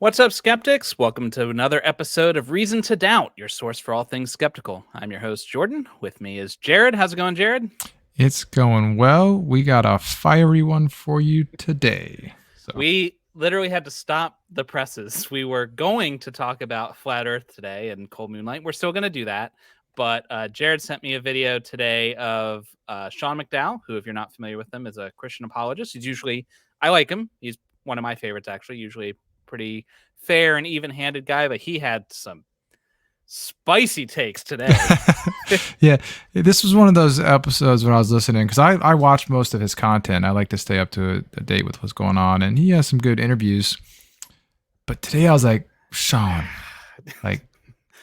What's up, skeptics? Welcome to another episode of Reason to Doubt, your source for all things skeptical. I'm your host, Jordan. With me is Jared. How's it going, Jared? It's going well. We got a fiery one for you today. We literally had to stop the presses. We were going to talk about Flat Earth today and cold moonlight. We're still going to do that. But Jared sent me a video today of Sean McDowell, who, if you're not familiar with him, is a Christian apologist. I like him. He's one of my favorites, actually, usually pretty fair and even-handed guy, but he had some spicy takes today. Yeah, this was one of those episodes when I was listening, because I watch most of his content. I like to stay up to a date with what's going on, and he has some good interviews. But today I was like, Sean, like,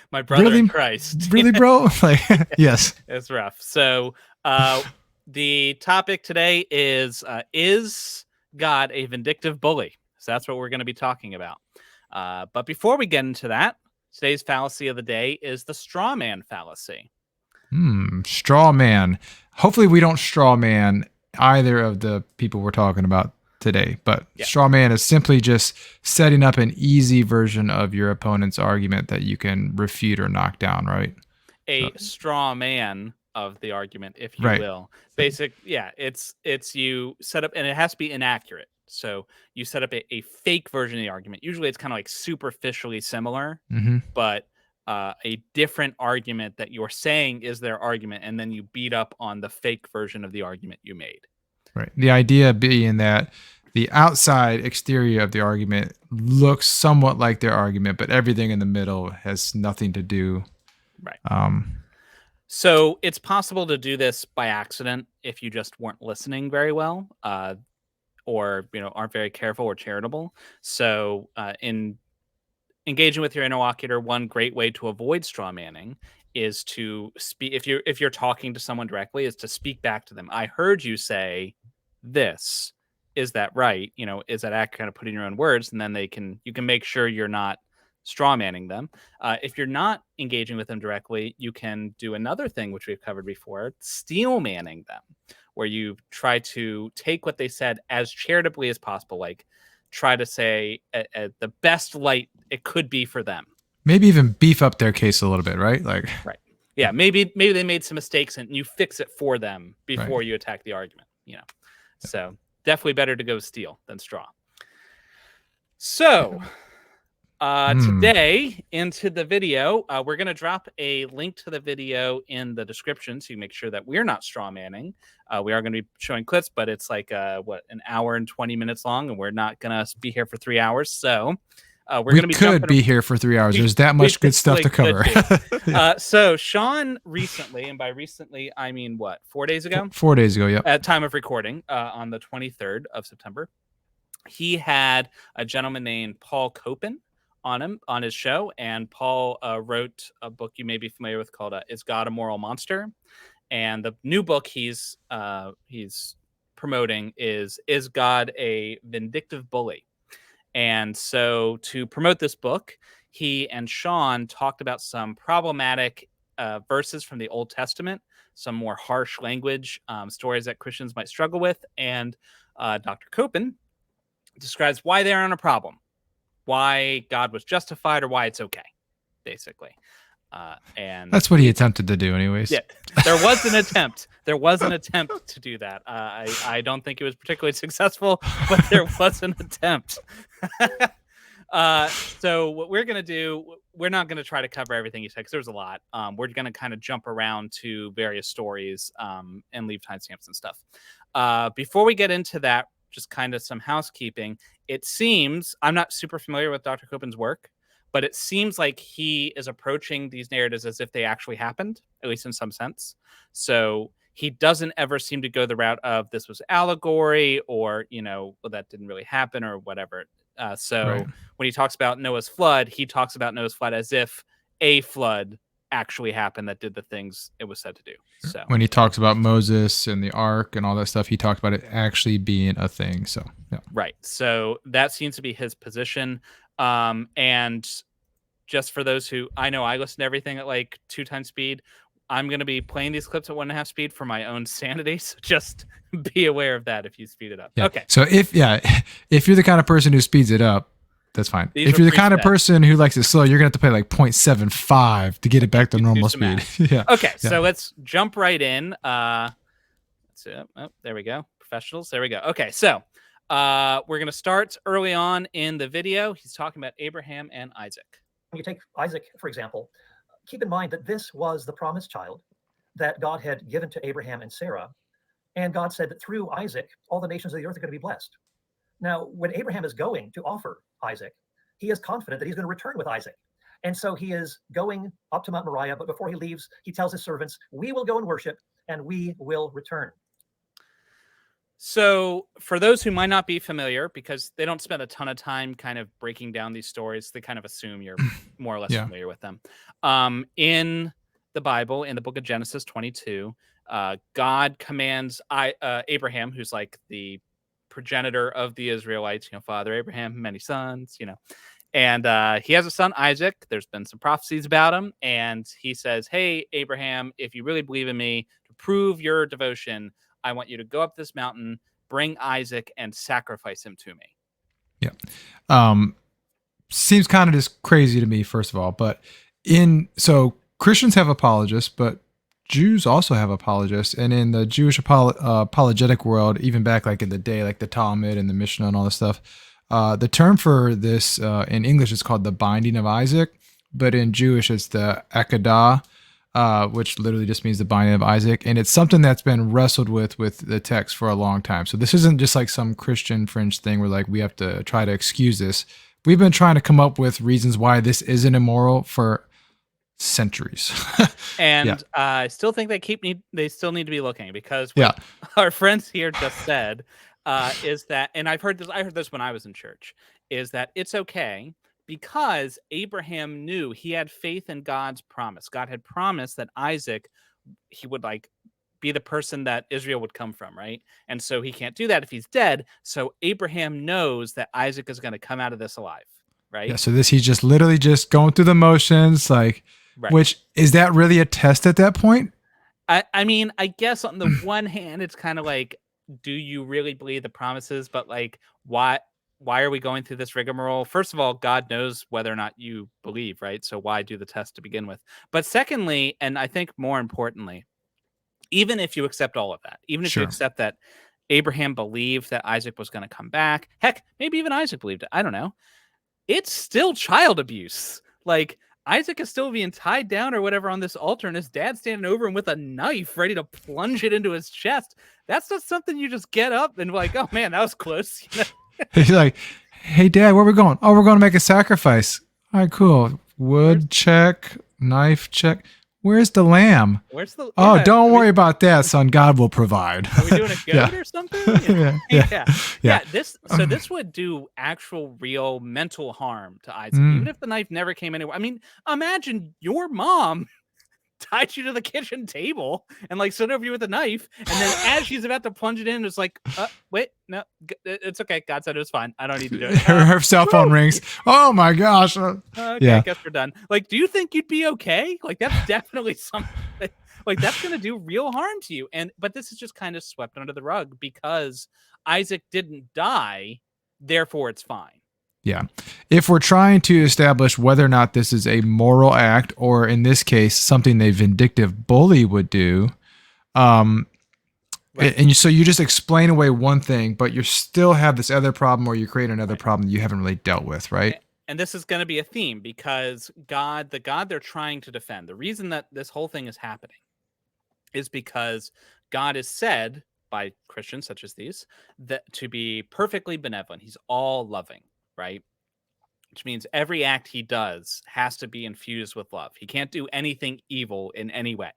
my brother really, in Christ. really, bro? Like, yes. It's rough. So the topic today is God a vindictive bully? So that's what we're going to be talking about. But before we get into that, today's fallacy of the day is the strawman fallacy. Strawman. Hopefully we don't strawman either of the people we're talking about today. But yeah. Strawman is simply just setting up an easy version of your opponent's argument that you can refute or knock down, right? A straw man of the argument, if you will. It's you set up, and it has to be inaccurate. So you set up a fake version of the argument. Usually it's kind of like superficially similar, but a different argument that you're saying is their argument, and then you beat up on the fake version of the argument you made. Right. The idea being that the outside exterior of the argument looks somewhat like their argument, but everything in the middle has nothing to do. Right. So it's possible to do this by accident if you just weren't listening very well. Or aren't very careful or charitable. So in engaging with your interlocutor, one great way to avoid straw manning is to speak. If you're talking to someone directly, is to speak back to them. I heard you say this. Is that right? Is that accurate? Kind of put in your own words, and then you can make sure you're not straw manning them. If you're not engaging with them directly, you can do another thing which we've covered before: steel manning them, where you try to take what they said as charitably as possible, like try to say at the best light it could be for them. Maybe even beef up their case a little bit, right? Right. Yeah, maybe they made some mistakes and you fix it for them before you attack the argument, So definitely better to go steel than straw. So today into the video, we're going to drop a link to the video in the description so you make sure that we're not straw manning. We are going to be showing clips, but it's like an hour and 20 minutes long, and we're not going to be here for 3 hours. So we could be here for 3 hours. There's that much good stuff to cover. So Sean recently, and by recently I mean 4 days ago? 4 days ago, yeah. At time of recording, on the 23rd of September, he had a gentleman named Paul Copan on his show, and Paul wrote a book you may be familiar with called "Is God a Moral Monster?" And the new book he's promoting is God a Vindictive Bully? And so to promote this book, he and Sean talked about some problematic verses from the Old Testament, some more harsh language, stories that Christians might struggle with, and Dr. Copan describes why they aren't a problem, why God was justified, or why it's okay, basically. And that's what he attempted to do anyways. Yeah, there was an attempt. There was an attempt to do that. I don't think it was particularly successful, but there was an attempt. So what we're going to do, we're not going to try to cover everything he said, because there's a lot. We're going to kind of jump around to various stories and leave timestamps and stuff. Before we get into that, just kind of some housekeeping. It seems, I'm not super familiar with Dr. Copan's work, but it seems like he is approaching these narratives as if they actually happened, at least in some sense. So he doesn't ever seem to go the route of this was allegory, or, well, that didn't really happen, or whatever. When he talks about Noah's flood, he talks about Noah's flood as if a flood actually happened that did the things it was said to do. So when he talks about Moses and the ark and all that stuff, he talked about it actually being a thing. So yeah. Right. So that seems to be his position. And just for those who, I know I listen to everything at like 2 times speed. I'm going to be playing these clips at 1.5 speed for my own sanity. So just be aware of that if you speed it up. Yeah. Okay. So if you're the kind of person who speeds it up, That's fine. These If were you're the kind of preset. person who likes it slow, you're gonna have to play like 0.75 to get it back to normal some speed. math. Yeah. Okay, Yeah. so let's jump right in. Let's see. Oh, there we go. Professionals. There we go. Okay, so we're gonna start early on in the video. He's talking about Abraham and Isaac. When you take Isaac, for example, keep in mind that this was the promised child that God had given to Abraham and Sarah. And God said that through Isaac, all the nations of the earth are going to be blessed. Now, when Abraham is going to offer Isaac, he is confident that he's going to return with Isaac. And so he is going up to Mount Moriah, but before he leaves, he tells his servants, we will go and worship and we will return. So for those who might not be familiar, because they don't spend a ton of time kind of breaking down these stories, they kind of assume you're more or less familiar with them. In the Bible, in the book of Genesis 22, God commands Abraham, who's like the progenitor of the Israelites, Father Abraham, many sons, and he has a son, Isaac. There's been some prophecies about him. And he says, hey, Abraham, if you really believe in me, to prove your devotion, I want you to go up this mountain, bring Isaac, and sacrifice him to me. Yeah. Seems kind of just crazy to me, first of all. But so Christians have apologists, but Jews also have apologists. And in the Jewish apologetic world, even back like in the day, like the Talmud and the Mishnah and all this stuff, the term for this in English is called the binding of Isaac, but in Jewish it's the Akedah, which literally just means the binding of Isaac. And it's something that's been wrestled with the text for a long time. So this isn't just like some Christian fringe thing where like we have to try to excuse this. We've been trying to come up with reasons why this isn't immoral for centuries. And I still think they still need to be looking, because what our friends here just said is that, and I heard this when I was in church, is that it's okay because Abraham knew, he had faith in God's promise. God had promised that Isaac, he would like be the person that Israel would come from, right? And so he can't do that if he's dead. So Abraham knows that Isaac is going to come out of this alive, right? Yeah. So he's just literally just going through the motions, like, which is that really a test at that point? I mean, I guess on the one hand, it's kind of like, do you really believe the promises? But like, why are we going through this rigmarole? First of all, God knows whether or not you believe, right? So why do the test to begin with? But secondly, and I think more importantly, even if you accept all of that, even if you accept that Abraham believed that Isaac was going to come back, heck, maybe even Isaac believed it, I don't know, it's still child abuse. Like, Isaac is still being tied down or whatever on this altar, and his dad standing over him with a knife ready to plunge it into his chest. That's not something you just get up and like, oh man, that was close. He's like, hey dad, where are we going? Oh, we're going to make a sacrifice. All right, cool. Wood check, knife check. Where's the lamb? Where's the? Oh, don't worry about that, son. God will provide. Are we doing a goat or something? Yeah. This would do actual, real mental harm to Isaac, even if the knife never came anywhere. I mean, imagine your mom tied you to the kitchen table and like stood over you with a knife, and then as she's about to plunge it in, it's like, wait, no, it's okay. God said it was fine. I don't need to do it. Her cell phone rings. Oh my gosh. Okay, I guess we're done. Like, do you think you'd be okay? Like, that's definitely something like that's going to do real harm to you. But this is just kind of swept under the rug because Isaac didn't die, therefore it's fine. Yeah. If we're trying to establish whether or not this is a moral act, or in this case, something a vindictive bully would do, and so you just explain away one thing, but you still have this other problem, or you create another problem you haven't really dealt with, right? And this is going to be a theme because the God they're trying to defend, the reason that this whole thing is happening is because God is said by Christians such as these that to be perfectly benevolent. He's all loving. Right? Which means every act he does has to be infused with love. He can't do anything evil in any way.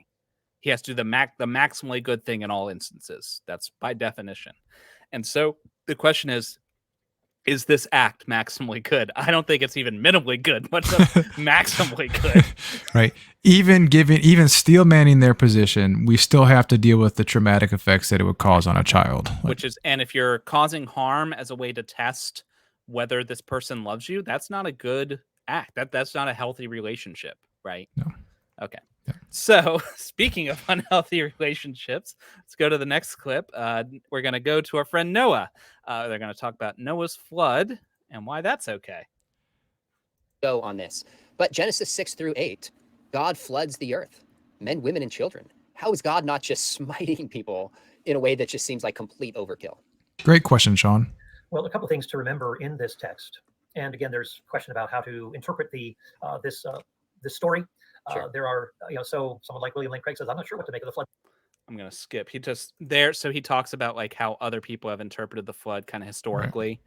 He has to do the maximally good thing in all instances. That's by definition. And so the question is this act maximally good? I don't think it's even minimally good, but maximally good. Right. Even steel manning their position, we still have to deal with the traumatic effects that it would cause on a child. And if you're causing harm as a way to test whether this person loves you, that's not a good act. That's not a healthy relationship, right? No. Okay. Yeah. So speaking of unhealthy relationships, let's go to the next clip. We're going to go to our friend Noah. They're going to talk about Noah's flood and why that's okay. go on this. But Genesis 6-8, God floods the earth, men, women, and children. How is God not just smiting people in a way that just seems like complete overkill? Great question, Sean. Well, a couple of things to remember in this text. And again, there's a question about how to interpret this story. Sure. There are, so someone like William Lane Craig says, I'm not sure what to make of the flood. I'm going to skip. He just there. So he talks about like how other people have interpreted the flood kind of historically,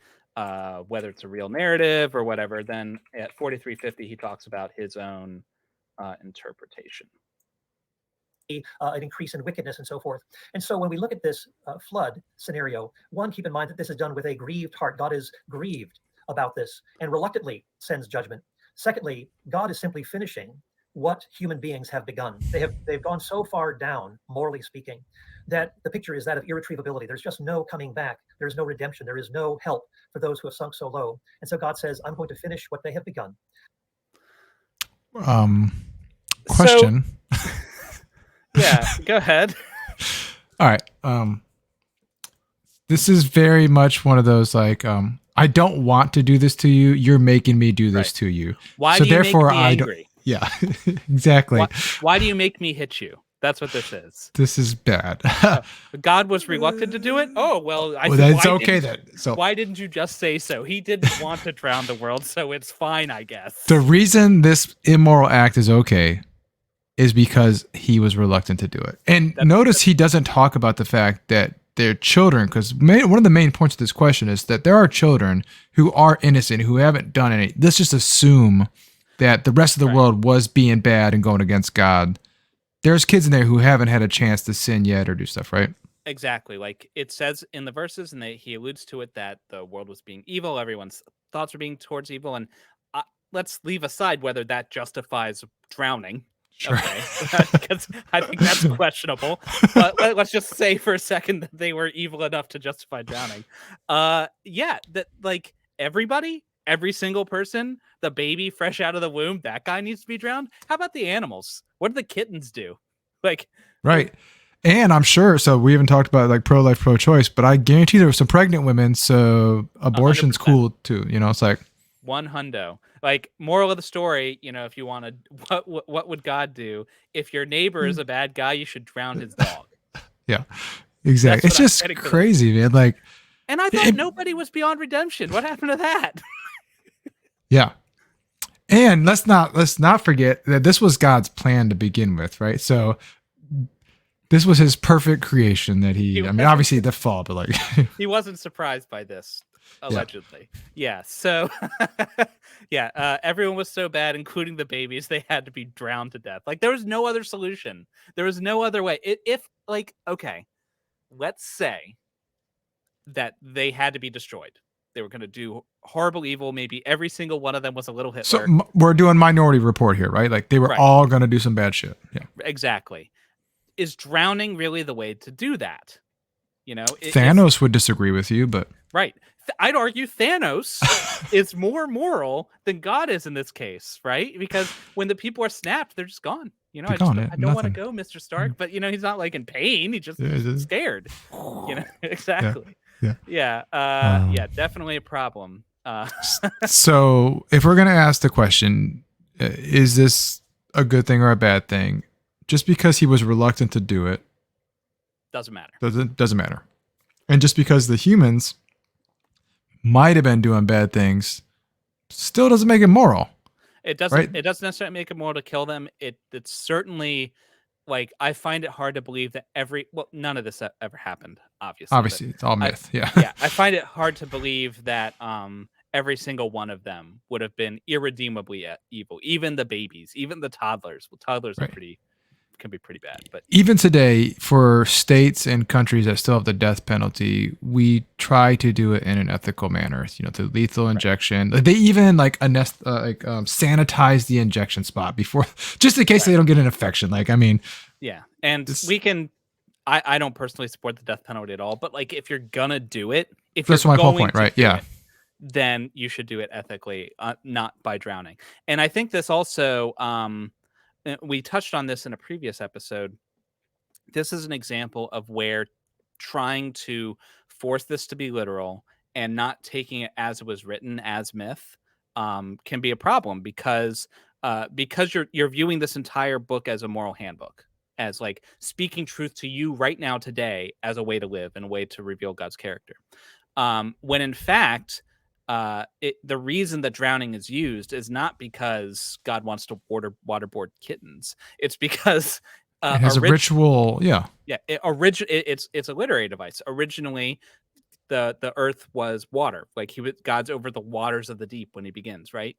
whether it's a real narrative or whatever. Then at 4350, he talks about his own interpretation. An increase in wickedness and so forth. And so when we look at this flood scenario, one, keep in mind that this is done with a grieved heart. God is grieved about this and reluctantly sends judgment. Secondly, God is simply finishing what human beings have begun. They've gone so far down, morally speaking, that the picture is that of irretrievability. There's just no coming back. There's no redemption. There is no help for those who have sunk so low. And so God says, I'm going to finish what they have begun. Question. So, yeah, go ahead. All right. This is very much one of those like, I don't want to do this to you. You're making me do this to you. Why so do you therefore make me angry? Yeah, exactly. Why do you make me hit you? That's what this is. This is bad. God was reluctant to do it. Oh, well, I said, that's okay then. So why didn't you just say so? He didn't want to drown the world, so it's fine, I guess. The reason this immoral act is okay is because he was reluctant to do it. And notice he doesn't talk about the fact that they're children, because one of the main points of this question is that there are children who are innocent, who haven't done any. Let's just assume that the rest of the world was being bad and going against God. There's kids in there who haven't had a chance to sin yet or do stuff, right? Exactly. Like it says in the verses, and he alludes to it, that the world was being evil. Everyone's thoughts were being towards evil. And let's leave aside whether that justifies drowning. Sure. Okay. Because I think that's questionable. But let's just say for a second that they were evil enough to justify drowning. Yeah, that like every single person, the baby fresh out of the womb, that guy needs to be drowned. How about the animals? What do the kittens do? Like, right. And I'm sure, so we haven't talked about like pro-life, pro-choice, but I guarantee there were some pregnant women, so abortion's 100%. Cool too. You know, it's like 100. Like, moral of the story, you know, if you want to, what would God do? If your neighbor is a bad guy, you should drown his dog. Yeah, exactly. It's just crazy, man. Like, and I thought nobody was beyond redemption. What happened to that? Yeah. And let's not forget that this was God's plan to begin with, right? So this was his perfect creation that I mean, obviously the fall, but like he wasn't surprised by this, allegedly. Yeah. So everyone was so bad, including the babies, they had to be drowned to death. Like there was no other solution. There was no other way. If okay, let's say that they had to be destroyed. They were going to do horrible evil. Maybe every single one of them was a little Hitler. So we're doing Minority Report here, right? Like they were all going to do some bad shit. Yeah, exactly. Is drowning really the way to do that? You know, Thanos would disagree with you, but right. I'd argue Thanos is more moral than God is in this case, right? Because when the people are snapped, they're just gone. You know, I don't want to go, Mr. Stark, but you know, he's not like in pain. He's just scared. You know, exactly. Yeah. Yeah, definitely a problem. So if we're going to ask the question, is this a good thing or a bad thing? Just because he was reluctant to do it. Doesn't matter. Doesn't matter. And just because the humans might have been doing bad things still doesn't make it moral. It doesn't, right? It doesn't necessarily make it moral to kill them. It's certainly, like, I find it hard to believe that none of this ever happened, obviously. Obviously, it's all myth. Yeah. I find it hard to believe that every single one of them would have been irredeemably evil. Even the babies, even the toddlers. Well, toddlers can be pretty bad. But even today, for states and countries that still have the death penalty, we try to do it in an ethical manner. You know, the lethal injection. They even sanitize the injection spot before, just in case they don't get an infection. Like, I mean, yeah, and we can. I don't personally support the death penalty at all, but like, if you're gonna do it, that's my whole point, right? Yeah. Then you should do it ethically, not by drowning. And I think this also. We touched on this in a previous episode. This is an example of where trying to force this to be literal and not taking it as it was written as myth can be a problem because you're viewing this entire book as a moral handbook, as like speaking truth to you right now today as a way to live and a way to reveal God's character. When in fact, the reason that drowning is used is not because God wants to waterboard kittens. It's because it has a ritual. Yeah. Yeah. It's a literary device. Originally, the earth was water. Like God's over the waters of the deep when he begins, right?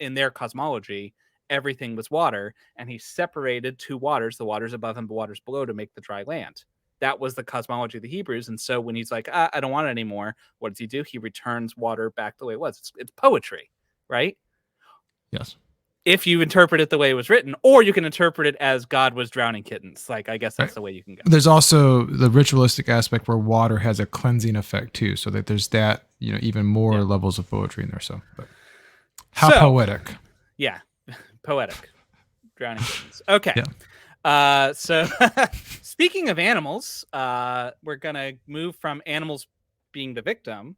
In their cosmology, everything was water, and he separated two waters, the waters above and the waters below, to make the dry land. That was the cosmology of the Hebrews. And so when he's like, I don't want it anymore, what does he do? He returns water back the way it was. It's poetry, right? Yes. If you interpret it the way it was written, or you can interpret it as God was drowning kittens. Like, I guess that's the way you can go. There's also the ritualistic aspect where water has a cleansing effect too. So that there's that, even more levels of poetry in there. So, but how poetic. Yeah. Poetic. Drowning kittens. Okay. Yeah. So speaking of animals, we're going to move from animals being the victim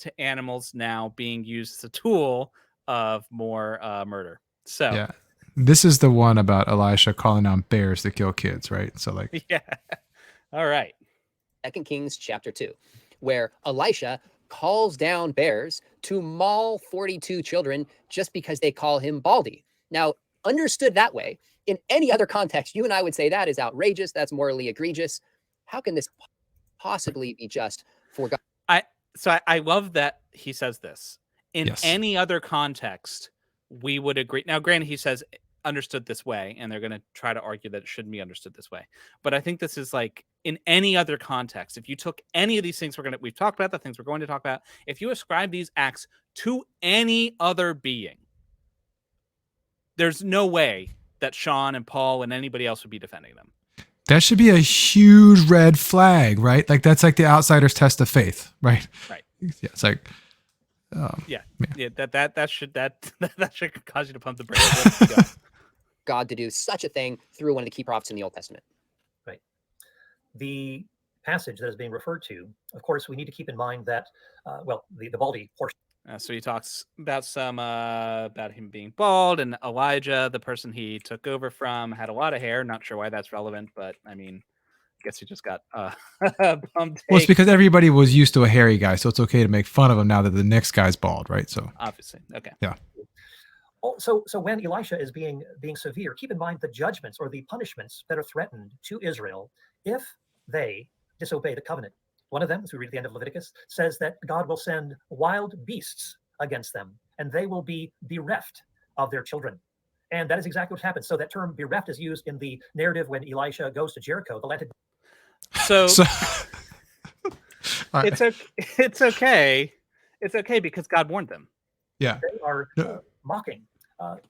to animals now being used as a tool of more murder. So yeah, this is the one about Elisha calling on bears to kill kids, right? So like, yeah. All right. 2 Kings chapter 2, where Elisha calls down bears to maul 42 children just because they call him Baldy. Now, understood that way, in any other context, you and I would say that is outrageous. That's morally egregious. How can this possibly be just for God? I love that he says this. In any other context, we would agree. Now, granted, he says understood this way, and they're going to try to argue that it shouldn't be understood this way. But I think this is like in any other context. If you took any of these things we've talked about, the things we're going to talk about, if you ascribe these acts to any other being, there's no way that Sean and Paul and anybody else would be defending them. That should be a huge red flag, right? Like that's like the outsider's test of faith, right? Right. Yeah, it's like, that should cause you to pump the brakes. God to do such a thing through one of the key prophets in the Old Testament. Right. The passage that is being referred to, of course, we need to keep in mind that, the Baldy portion. So he talks about about him being bald, and Elijah, the person he took over from, had a lot of hair. Not sure why that's relevant, but I mean, I guess he just got bumped. Well, it's because everybody was used to a hairy guy, so it's okay to make fun of him now that the next guy's bald, right? So obviously, okay, yeah. So when Elisha is being severe, keep in mind the judgments or the punishments that are threatened to Israel if they disobey the covenant. One of them, as we read at the end of Leviticus, says that God will send wild beasts against them, and they will be bereft of their children. And that is exactly what happens. So that term bereft is used in the narrative when Elisha goes to Jericho. The land had... So it's okay. It's okay because God warned them. Yeah. They are mocking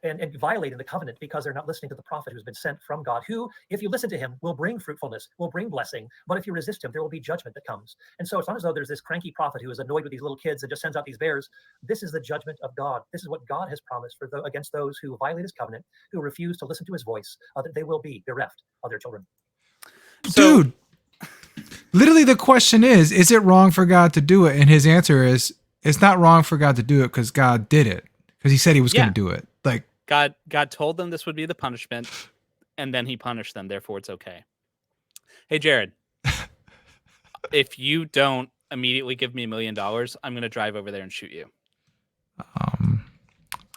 and violating the covenant because they're not listening to the prophet who's been sent from God, who, if you listen to him, will bring fruitfulness, will bring blessing. But if you resist him, there will be judgment that comes. And so it's not as though there's this cranky prophet who is annoyed with these little kids and just sends out these bears. This is the judgment of God. This is what God has promised against those who violate his covenant, who refuse to listen to his voice, that they will be bereft of their children. Dude, literally the question is it wrong for God to do it? And his answer is, it's not wrong for God to do it because God did it. Because he said he was going to do it. Like God told them this would be the punishment, and then he punished them. Therefore, it's okay. Hey, Jared, if you don't immediately give me $1 million, I'm going to drive over there and shoot you.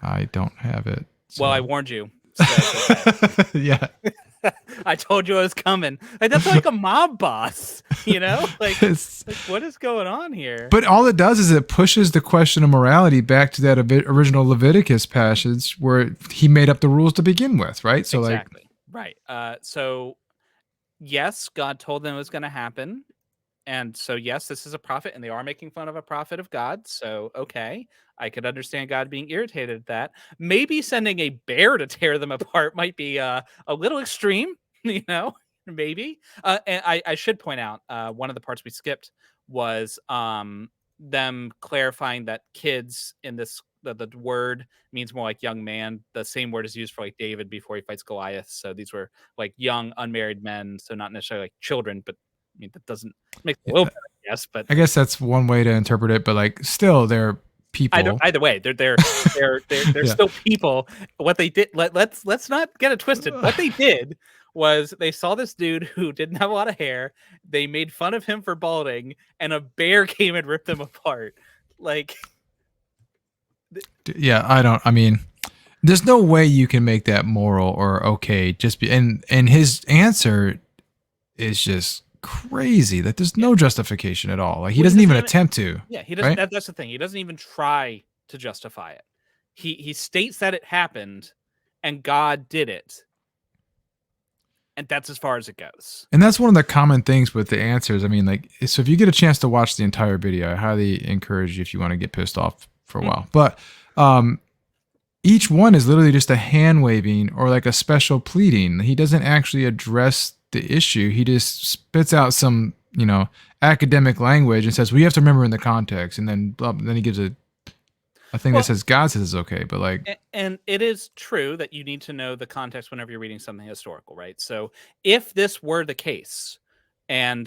I don't have it. So. Well, I warned you. So okay. Yeah. I told you I was coming. Like, that's like a mob boss, Like, what is going on here? But all it does is it pushes the question of morality back to that original Leviticus passage where he made up the rules to begin with, right? So exactly. Right. So yes, God told them it was going to happen. And so, yes, this is a prophet, and they are making fun of a prophet of God. So, okay, I could understand God being irritated at that. Maybe sending a bear to tear them apart might be a little extreme, maybe. And I should point out, one of the parts we skipped was them clarifying that kids in this, the word means more like young man. The same word is used for like David before he fights Goliath. So these were like young, unmarried men. So not necessarily like children, but I mean, that doesn't make a little better, yes, but I guess that's one way to interpret it. But like, still, they're people. Either way, they're Yeah. still people. What they did, let's not get it twisted. What they did was they saw this dude who didn't have a lot of hair. They made fun of him for balding, and a bear came and ripped him apart. Like, Yeah, I mean, there's no way you can make that moral or okay. Just be and his answer is just crazy. That there's no justification at all. Like he doesn't even attempt to. Yeah, he doesn't. Right? That's the thing. He doesn't even try to justify it. He states that it happened, and God did it, and that's as far as it goes. And that's one of the common things with the answers. I mean, like, so if you get a chance to watch the entire video, I highly encourage you if you want to get pissed off for a while. But each one is literally just a hand waving or like a special pleading. He doesn't actually address the issue. He just spits out some, academic language and says, well, you have to remember in the context. And then he gives a thing that says God says it's okay. But like, and it is true that you need to know the context whenever you're reading something historical, right? So if this were the case, and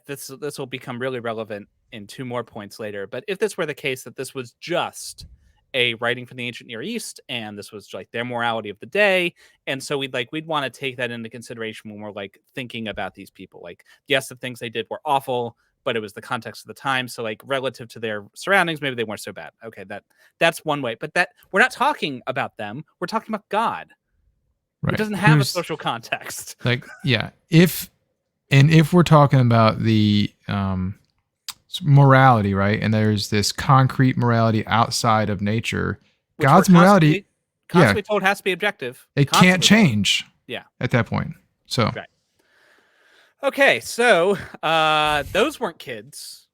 this will become really relevant in 2 more points later, but if this were the case that this was just a writing from the ancient Near East, and this was like their morality of the day, and so we'd want to take that into consideration when we're like thinking about these people. Like, yes, the things they did were awful, but it was the context of the time. So like relative to their surroundings, maybe they weren't so bad. Okay, that's one way. But that we're not talking about them. We're talking about God. right. It doesn't have a social context. Like, yeah, if we're talking about the morality, right? And there's this concrete morality outside of nature. Which God's we're morality, constantly told has to be objective. it can't change. Yeah. At that point. So. Right. Okay, so those weren't kids,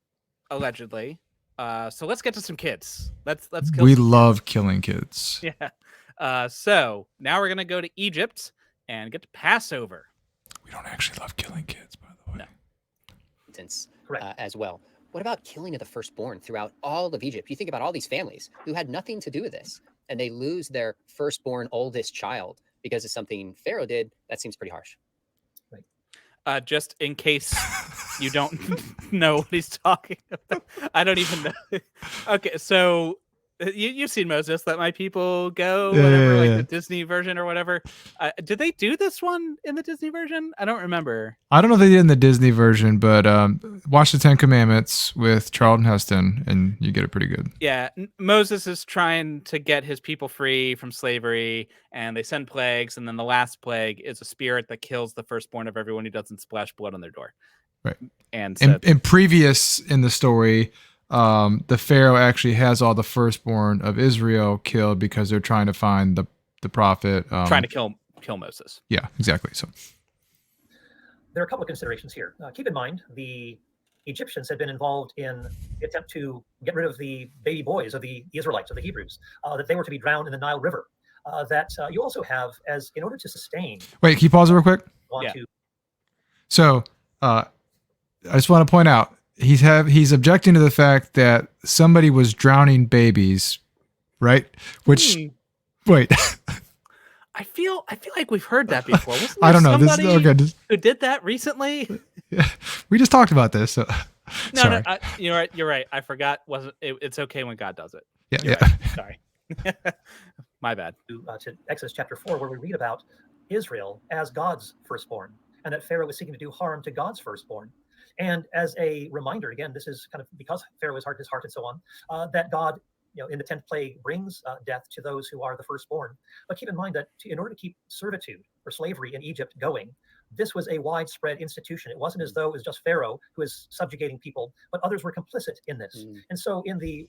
allegedly. So let's get to some kids. Let's kill. We love killing kids. Yeah. So now we're gonna go to Egypt and get to Passover. We don't actually love killing kids, by the way. No. As well. What about killing of the firstborn throughout all of Egypt? You think about all these families who had nothing to do with this, and they lose their firstborn oldest child because of something Pharaoh did. That seems pretty harsh. Just in case you don't know what he's talking about. I don't even know. Okay, so you've seen Moses, Let My People Go, whatever, like the Disney version or whatever. Did they do this one in the Disney version? I don't remember. I don't know if they did in the Disney version, but watch the 10 Commandments with Charlton Heston and you get it pretty good. Yeah, Moses is trying to get his people free from slavery, and they send plagues, and then the last plague is a spirit that kills the firstborn of everyone who doesn't splash blood on their door. Right. And so, in previous in the story, the Pharaoh actually has all the firstborn of Israel killed because they're trying to find the prophet. Trying to kill Moses. Yeah, exactly. So there are a couple of considerations here. Keep in mind, the Egyptians had been involved in the attempt to get rid of the baby boys of the Israelites, of the Hebrews, that they were to be drowned in the Nile River. That you also have, as in order to sustain. Wait, can you pause it real quick? So I just want to point out, he's objecting to the fact that somebody was drowning babies, right? Which wait. I feel like we've heard that before. Wasn't I don't know. This is okay. Who did that recently? Yeah, we just talked about this. So. No, you're right. I forgot. It's okay when God does it. Yeah. Right. Sorry. My bad. To Exodus chapter 4, where we read about Israel as God's firstborn, and that Pharaoh was seeking to do harm to God's firstborn. And as a reminder, again, this is kind of because Pharaoh is hard his heart and so on, that God, in the 10th plague brings death to those who are the firstborn. But keep in mind that in order to keep servitude or slavery in Egypt going, this was a widespread institution. It wasn't as though it was just Pharaoh who is subjugating people, but others were complicit in this. And so in the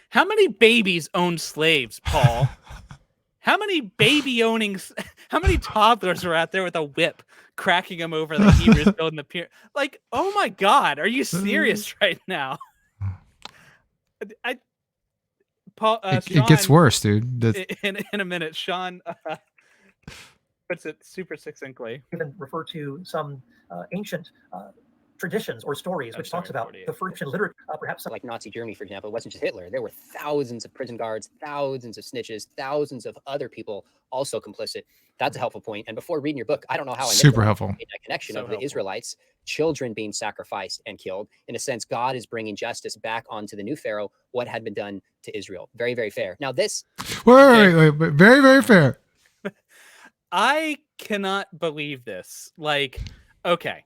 how many babies owned slaves, Paul? How many how many toddlers were out there with a whip cracking them over the Hebrews building the pier? Like, oh my God, are you serious right now? Paul, Sean, it gets worse, dude. In a minute, Sean puts it super succinctly. Even refer to some ancient traditions or stories, I'm which sorry, talks about 48. the first literature, perhaps like Nazi Germany, for example, it wasn't just Hitler. There were thousands of prison guards, thousands of snitches, thousands of other people also complicit. That's a helpful point. And before reading your book, I don't know how I Super made helpful. that connection So of the helpful. Israelites, children being sacrificed and killed. In a sense, God is bringing justice back onto the new Pharaoh, what had been done to Israel. Very, very fair. Now this, Wait. Very, very fair. I cannot believe this. Like, okay,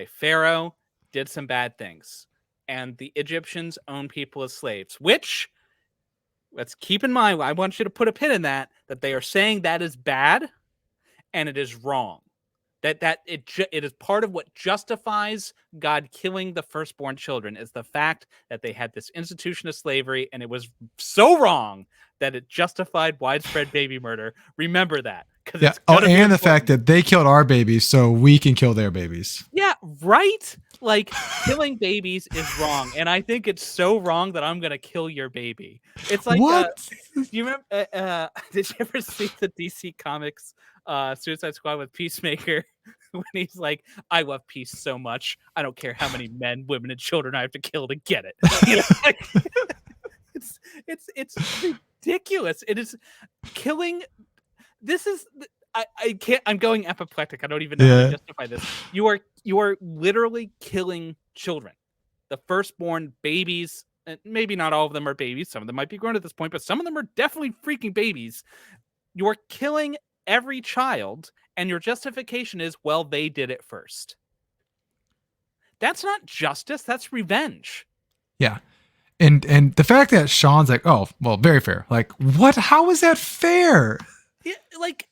Pharaoh did some bad things, and the Egyptians own people as slaves, which, let's keep in mind, I want you to put a pin in that they are saying that is bad, and it is wrong. That it is part of what justifies God killing the firstborn children is the fact that they had this institution of slavery, and it was so wrong that it justified widespread baby murder. Remember that, because Yeah. it's Oh, gonna be and the fact important. that they killed our babies so we can kill their babies. Yeah, right? Like, killing babies is wrong, and I think it's so wrong that I'm gonna kill your baby. It's like, What? do you remember? Did you ever see the DC Comics Suicide Squad with Peacemaker when he's like, "I love peace so much, I don't care how many men, women, and children I have to kill to get it." You know, like, it's ridiculous. It is killing. This is. I can't. I'm going apoplectic. I don't even know how Yeah. to justify this. You are literally killing children, the firstborn babies. And maybe not all of them are babies. Some of them might be grown at this point, but some of them are definitely freaking babies. You're killing every child, and your justification is, well, they did it first. That's not justice. That's revenge. Yeah. And the fact that Sean's like, oh, well, very fair. Like, what? How is that fair? Yeah, like,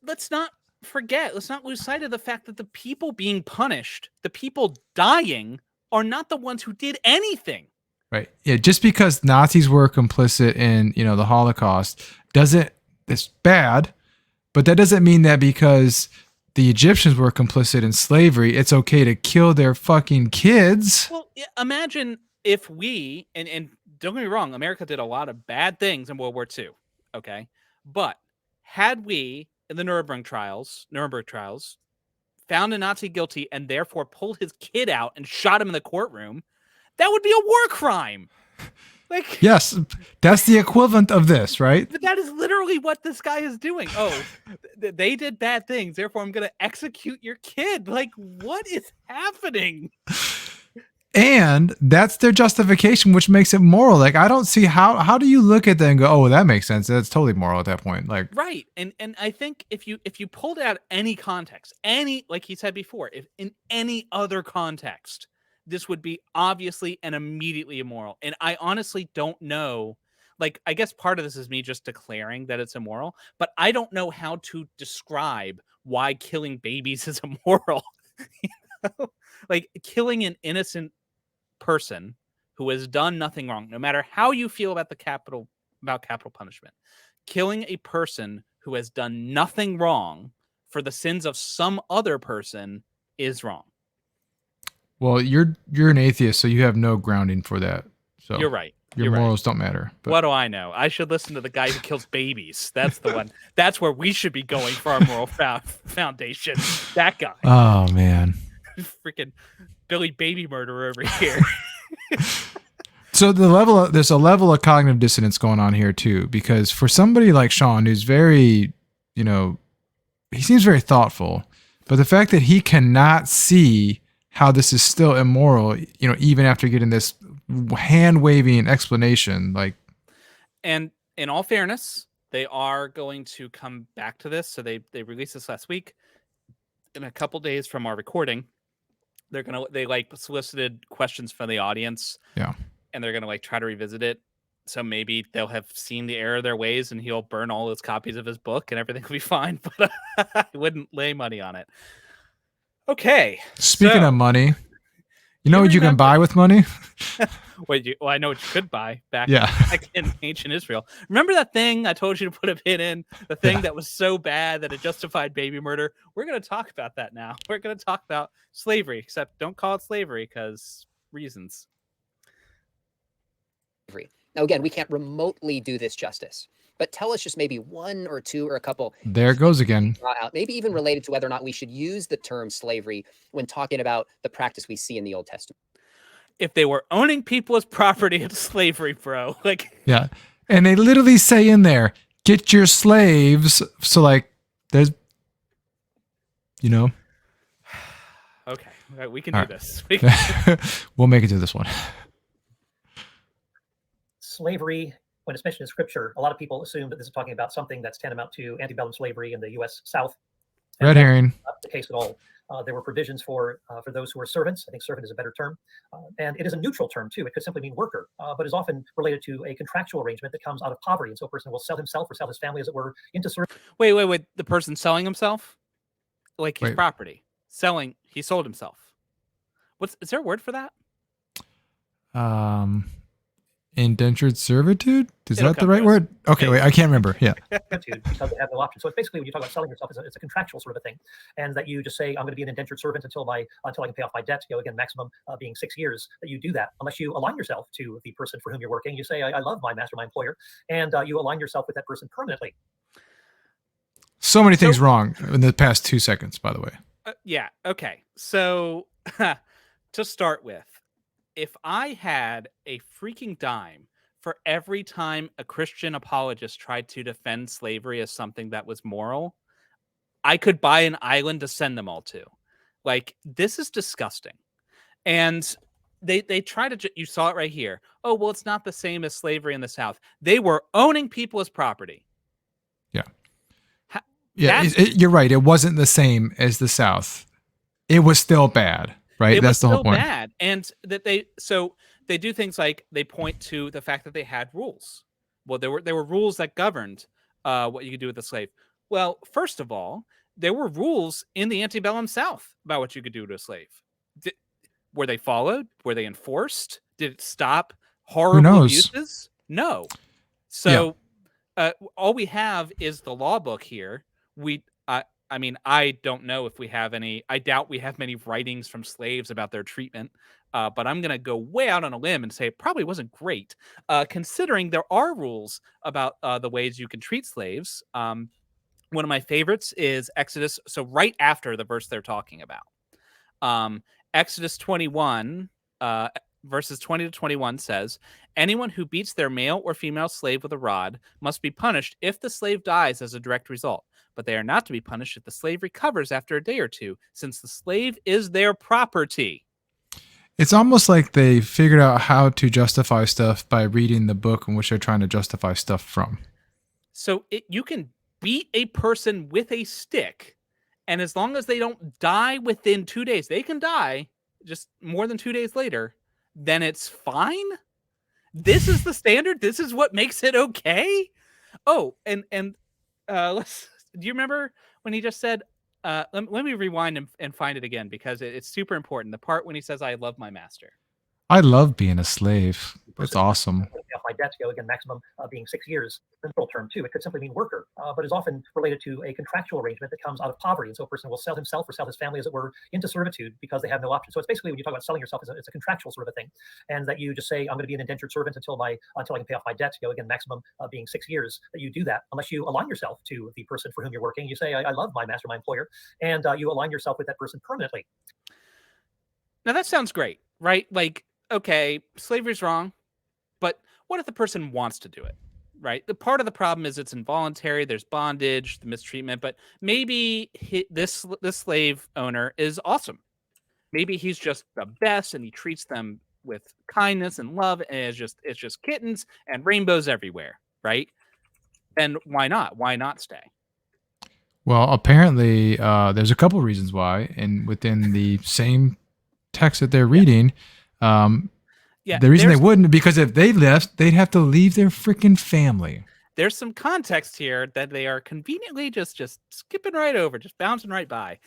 let's not forget, let's not lose sight of the fact that the people being punished, the people dying, are not the ones who did anything. Right. Yeah. Just because Nazis were complicit in, the Holocaust it's bad, but that doesn't mean that because the Egyptians were complicit in slavery, it's okay to kill their fucking kids. Well, imagine if we, and don't get me wrong, America did a lot of bad things in World War II. Okay. But had we, in the Nuremberg trials, found a Nazi guilty and therefore pulled his kid out and shot him in the courtroom, that would be a war crime. Like, yes, that's the equivalent of this, right? But that is literally what this guy is doing. Oh, they did bad things, therefore I'm going to execute your kid. Like, what is happening? And that's their justification, which makes it moral. Like, I don't see how do you look at that and go, oh, that makes sense. That's totally moral at that point. Like, right. And I think if you pulled out any context, like he said before, if in any other context, this would be obviously and immediately immoral. And I honestly don't know. Like, I guess part of this is me just declaring that it's immoral, but I don't know how to describe why killing babies is immoral. Like, killing an innocent person who has done nothing wrong, no matter how you feel about capital punishment, killing a person who has done nothing wrong for the sins of some other person is wrong. Well, you're an atheist, so you have no grounding for that. So you're right. Your morals don't matter. But what do I know? I should listen to the guy who kills babies. That's the one. That's where we should be going for our moral foundation. That guy. Oh, man. Freaking Billy baby murderer over here. So there's a level of cognitive dissonance going on here too, because for somebody like Sean, who's very, he seems very thoughtful, but the fact that he cannot see how this is still immoral, even after getting this hand waving explanation, like. And in all fairness, they are going to come back to this. So they released this last week. In a couple days from our recording, they solicited questions from the audience. Yeah. And they're gonna try to revisit it. So maybe they'll have seen the error of their ways and he'll burn all those copies of his book and everything will be fine. But I wouldn't lay money on it. Okay. Speaking of money, you know what you can buy with money? I know what you could buy back in ancient Israel. Remember that thing I told you to put a pin in? The thing that was so bad that it justified baby murder? We're going to talk about that now. We're going to talk about slavery, except don't call it slavery because reasons. Now, again, we can't remotely do this justice. but tell us just maybe one or two or a couple. There it goes again. Out, maybe even related to whether or not we should use the term slavery when talking about the practice we see in the Old Testament. If they were owning people as property, it's slavery, bro. Like, Yeah. And they literally say in there, get your slaves. So like there's, you know. okay, we can All do right. this. We'll make it to this one. Slavery, when it's mentioned in scripture, a lot of people assume that this is talking about something that's tantamount to antebellum slavery in the U.S. South. Red herring. Not the case at all. There were provisions for those who are servants. I think servant is a better term. And it is a neutral term, too. It could simply mean worker, but is often related to a contractual arrangement that comes out of poverty. And so a person will sell himself or sell his family, as it were, into service. Wait. The person selling himself? Like his Wait. property. He sold himself. Is there a word for that? Indentured servitude? Is It'll that the come right to us. word? Okay, wait, I can't remember. Yeah. Because they have no option. So it's basically, when you talk about selling yourself, it's a contractual sort of a thing, and that you just say, I'm going to be an indentured servant until I can pay off my debt. Again, maximum being 6 years. That you do that unless you align yourself to the person for whom you're working. You say, I love my master, my employer, and you align yourself with that person permanently. So many things wrong in the past 2 seconds, by the way. Yeah. Okay. So to start with, if I had a freaking dime for every time a Christian apologist tried to defend slavery as something that was moral, I could buy an island to send them all to. Like, this is disgusting. And they try to, you saw it right here. Oh, well, it's not the same as slavery in the South. They were owning people as property. Yeah. Yeah, you're right. It wasn't the same as the South. It was still bad, right? That's the whole point. Bad. And that they do things like they point to the fact that they had rules. Well, there were rules that governed what you could do with a slave. Well, first of all, there were rules in the antebellum South about what you could do to a slave. Were they followed? Were they enforced? Did it stop horrible abuses? No. So all we have is the law book here. I mean, I don't know if we have any. I doubt we have many writings from slaves about their treatment. But I'm going to go way out on a limb and say it probably wasn't great, considering there are rules about the ways you can treat slaves. One of my favorites is Exodus. So right after the verse they're talking about, Exodus 21, verses 20 to 21 says, anyone who beats their male or female slave with a rod must be punished if the slave dies as a direct result. But they are not to be punished if the slave recovers after a day or two, since the slave is their property. It's almost like they figured out how to justify stuff by reading the book in which they're trying to justify stuff from. So you can beat a person with a stick, and as long as they don't die within 2 days, they can die just more than 2 days later, then it's fine? This is the standard? This is what makes it okay? Oh, and do you remember when he just said, let me rewind and find it again, because it's super important. The part when he says, I love my master. I love being a slave. It's awesome. Off my debt, again, maximum being 6 years. Principal term, too. It could simply mean worker, but is often related to a contractual arrangement that comes out of poverty. And so a person will sell himself or sell his family, as it were, into servitude because they have no option. So it's basically, when you talk about selling yourself, it's a contractual sort of a thing. And that you just say, I'm going to be an indentured servant until I can pay off my debt. Again, maximum being 6 years. That you do that unless you align yourself to the person for whom you're working. You say, I love my master, my employer, and you align yourself with that person permanently. Now that sounds great, right? Like, okay, slavery's wrong, but what if the person wants to do it, right? The part of the problem is it's involuntary. There's bondage, the mistreatment, but maybe this slave owner is awesome. Maybe he's just the best, and he treats them with kindness and love, and it's just kittens and rainbows everywhere, right? Then why not? Why not stay? Well, apparently, there's a couple reasons why, and within the same text that they're reading. The reason they wouldn't, because if they left, they'd have to leave their freaking family. There's some context here that they are conveniently just skipping right over, just bouncing right by.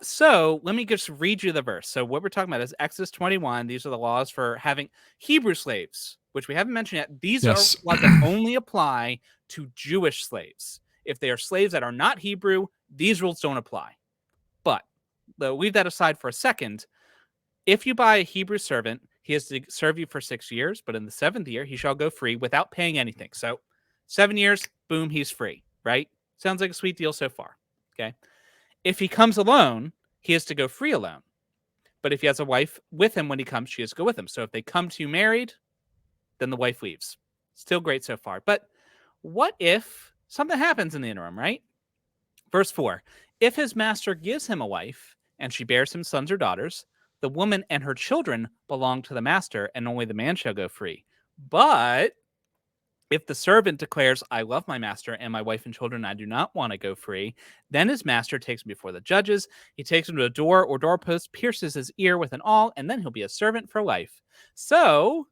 So let me just read you the verse. So what we're talking about is Exodus 21. These are the laws for having Hebrew slaves, which we haven't mentioned yet. These are laws that only apply to Jewish slaves. If they are slaves that are not Hebrew, these rules don't apply. But leave that aside for a second. If you buy a Hebrew servant, he has to serve you for 6 years, but in the 7th year, he shall go free without paying anything. So 7 years, boom, he's free, right? Sounds like a sweet deal so far. Okay. If he comes alone, he has to go free alone. But if he has a wife with him when he comes, she has to go with him. So if they come to you married, then the wife leaves. Still great so far. But what if something happens in the interim, right? Verse 4, if his master gives him a wife and she bears him sons or daughters, the woman and her children belong to the master, and only the man shall go free. But if the servant declares, I love my master and my wife and children, I do not want to go free, then his master takes him before the judges. He takes him to a door or doorpost, pierces his ear with an awl, and then he'll be a servant for life. So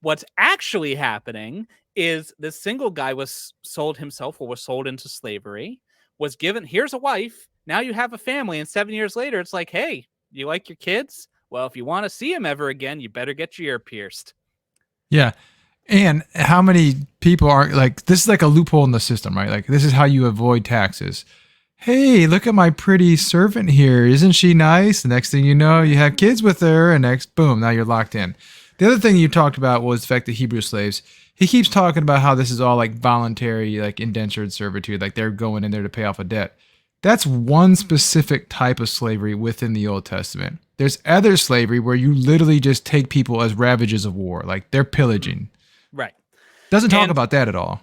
what's actually happening is this single guy was sold himself, or was sold into slavery, was given, here's a wife, now you have a family, and 7 years later, it's like, hey, you like your kids? Well, if you want to see them ever again, you better get your ear pierced. Yeah. And how many people are like, this is like a loophole in the system, right? Like, this is how you avoid taxes. Hey, look at my pretty servant here. Isn't she nice? The next thing you know, you have kids with her, and next, boom, now you're locked in. The other thing you talked about was the fact that Hebrew slaves, he keeps talking about how this is all like voluntary, like indentured servitude, like they're going in there to pay off a debt. That's one specific type of slavery within the Old Testament. There's other slavery where you literally just take people as ravages of war, like they're pillaging. Right. Doesn't talk about that at all.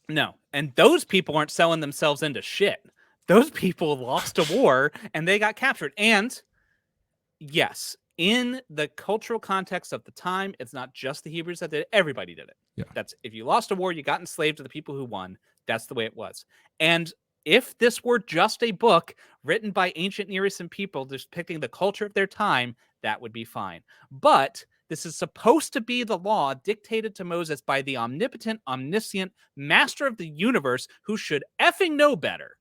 No. And those people aren't selling themselves into shit. Those people lost a war and they got captured. And yes, in the cultural context of the time, it's not just the Hebrews that did it. Everybody did it. Yeah. That's, if you lost a war, you got enslaved to the people who won. That's the way it was. And if this were just a book written by ancient Near Eastern people depicting the culture of their time, that would be fine. But this is supposed to be the law dictated to Moses by the omnipotent, omniscient master of the universe, who should effing know better.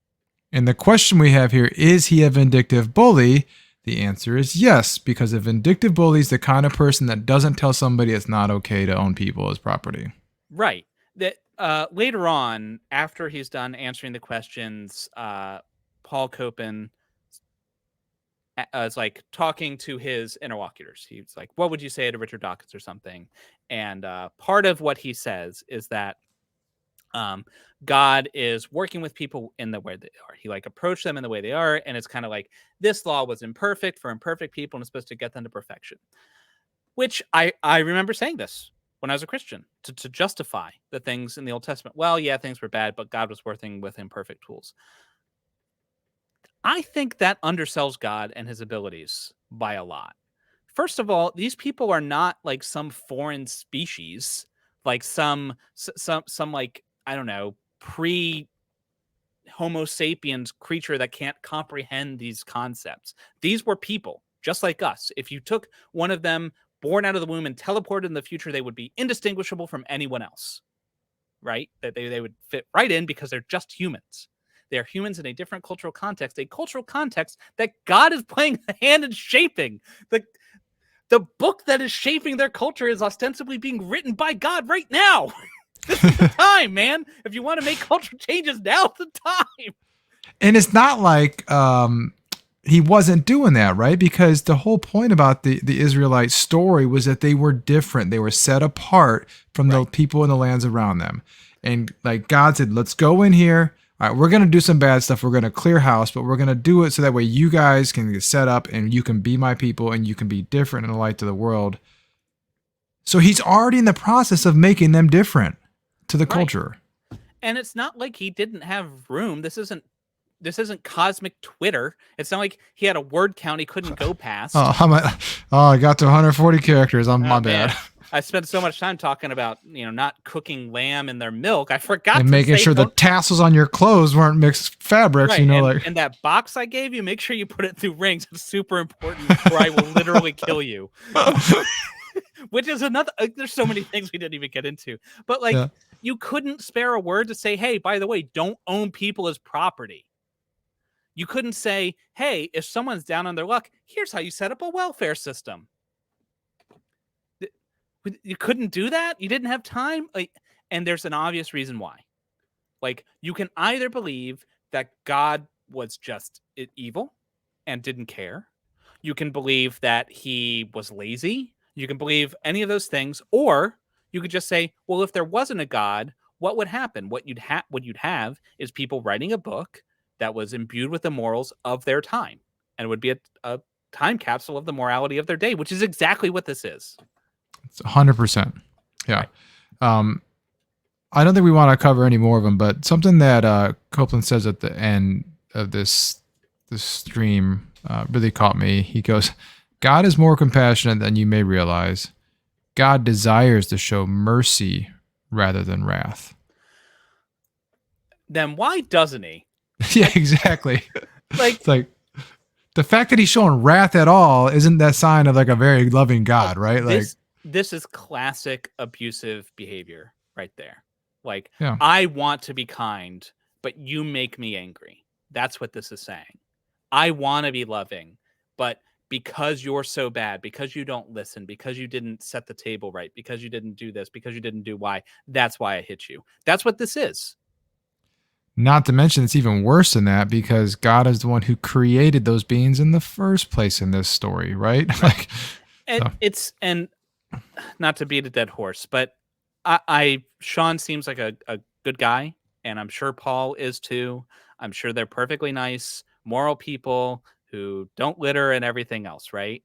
And the question we have here, is he a vindictive bully? The answer is yes, because a vindictive bully is the kind of person that doesn't tell somebody it's not okay to own people as property. Right. That later on, after he's done answering the questions, Paul Copan is like talking to his interlocutors. He's like, what would you say to Richard Dawkins or something? And part of what he says is that God is working with people in the way they are. He like approached them in the way they are. And it's kind of like, this law was imperfect for imperfect people and it's supposed to get them to perfection. Which I remember saying this when I was a Christian to justify the things in the Old Testament. Well, yeah, things were bad, but God was working with imperfect tools. I think that undersells God and his abilities by a lot. First of all, these people are not like some foreign species, like some like, I don't know, pre-Homo sapiens creature that can't comprehend these concepts. These were people just like us. If you took one of them born out of the womb and teleported in the future, they would be indistinguishable from anyone else, right? That they would fit right in because they're just humans. They're humans in a different cultural context, a cultural context that God is playing a hand in shaping. The book that is shaping their culture is ostensibly being written by God right now. This is the time, man. If you want to make cultural changes, now's the time. And it's not like he wasn't doing that, right? Because the whole point about the Israelite story was that they were different. They were set apart from the people in the lands around them. And like God said, let's go in here. All right, we're going to do some bad stuff. We're going to clear house, but we're going to do it so that way you guys can get set up and you can be my people and you can be different in the light of the world. So he's already in the process of making them different to the culture. And it's not like he didn't have room. This isn't cosmic Twitter. It's not like he had a word count he couldn't go past. I got to 140 characters. My bad. I spent so much time talking about, not cooking lamb in their milk. I forgot and to making sure the tassels on your clothes weren't mixed fabrics, right. like. And that box I gave you, make sure you put it through rings. It's super important, or I will literally kill you. Which is another. There's so many things we didn't even get into, but you couldn't spare a word to say, "Hey, by the way, don't own people as property." You couldn't say, "Hey, if someone's down on their luck, here's how you set up a welfare system." You couldn't do that. You didn't have time. And there's an obvious reason why. Like, you can either believe that God was just evil and didn't care. You can believe that he was lazy. You can believe any of those things. Or you could just say, well, if there wasn't a God, what would happen? What you'd have is people writing a book that was imbued with the morals of their time, and it would be a time capsule of the morality of their day, which is exactly what this is. It's 100%. Yeah. Right. I don't think we want to cover any more of them, but something that Copeland says at the end of this stream really caught me. He goes, God is more compassionate than you may realize. God desires to show mercy rather than wrath. Then why doesn't he? Yeah, exactly. Like, It's like the fact that he's showing wrath at all isn't that sign of like a very loving God, right? Like this is classic abusive behavior right there. Like, Yeah. I want to be kind, but you make me angry. That's what this is saying. I want to be loving, but because you're so bad, because you don't listen, because you didn't set the table right, because you didn't do this, because you didn't do Y, that's why I hit you. That's what this is. Not to mention it's even worse than that because God is the one who created those beings in the first place in this story, right? Like, And and not to beat a dead horse, but Sean seems like a good guy, and I'm sure Paul is too. I'm sure they're perfectly nice, moral people who don't litter and everything else, right?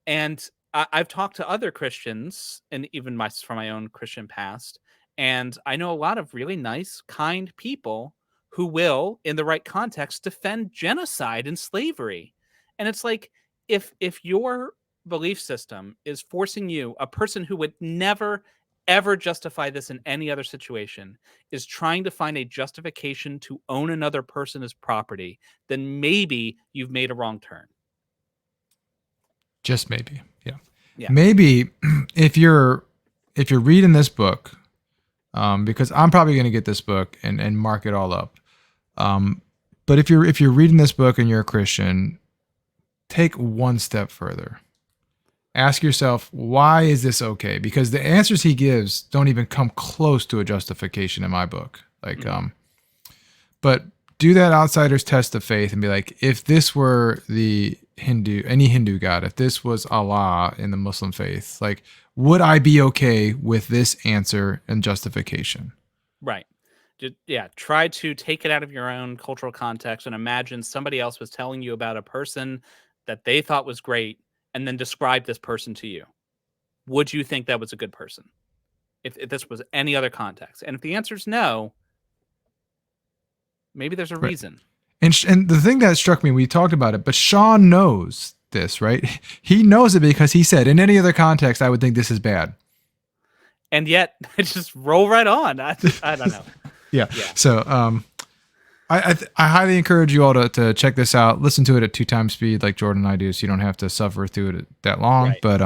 And I've talked to other Christians, and even from my own Christian past, and I know a lot of really nice, kind people who will, in the right context, defend genocide and slavery. And it's like, if your belief system is forcing you, a person who would never ever justify this in any other situation, is trying to find a justification to own another person as property, then maybe you've made a wrong turn. just maybe. Yeah. Yeah. Maybe if you're reading this book, because I'm probably going to get this book and mark it all up. But if you're reading this book and you're a Christian, take one step further. Ask yourself, why is this okay? Because the answers he gives don't even come close to a justification in my book. Like, but do that outsider's test of faith and be like, if this were any Hindu god, if this was Allah in the Muslim faith, like, would I be okay with this answer and justification? Right. Try to take it out of your own cultural context and imagine somebody else was telling you about a person that they thought was great and then describe this person to you. Would you think that was a good person? If this was any other context? And if the answer is no, maybe there's a reason. And the thing that struck me, we talked about it, but Sean knows this, right? He knows it because he said, in any other context, I would think this is bad. And yet, just roll right on. I don't know. Yeah. So, I highly encourage you all to check this out. Listen to it at 2 times speed, like Jordan and I do, so you don't have to suffer through it that long. Right. But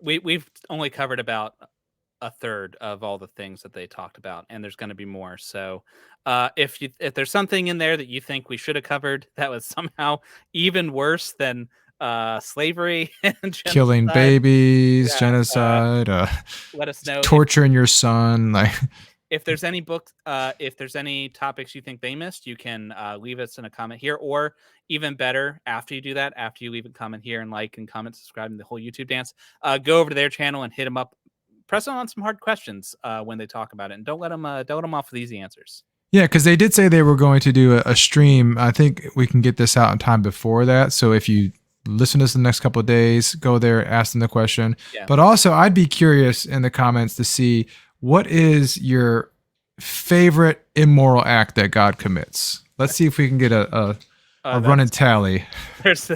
we've only covered about a third of all the things that they talked about, and there's going to be more. So, if there's something in there that you think we should have covered that was somehow even worse than slavery and genocide, killing babies, genocide, let us know. Torturing your son, like. If there's any books, if there's any topics you think they missed, you can leave us in a comment here, or even better, after you do that, after you leave a comment here and like and comment, subscribe, and the whole YouTube dance, go over to their channel and hit them up, press them on some hard questions when they talk about it, and don't let them off with easy answers. Yeah, because they did say they were going to do a stream. I think we can get this out in time before that. So if you listen to this in the next couple of days, go there, ask them the question. Yeah. But also, I'd be curious in the comments to see, what is your favorite immoral act that God commits? Let's see if we can get a running tally. That's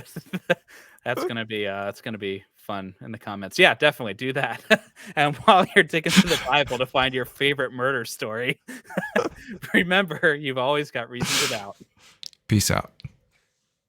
gonna be fun in the comments. Yeah, definitely do that. And while you're digging through the Bible to find your favorite murder story, remember, you've always got reason to doubt. Peace out.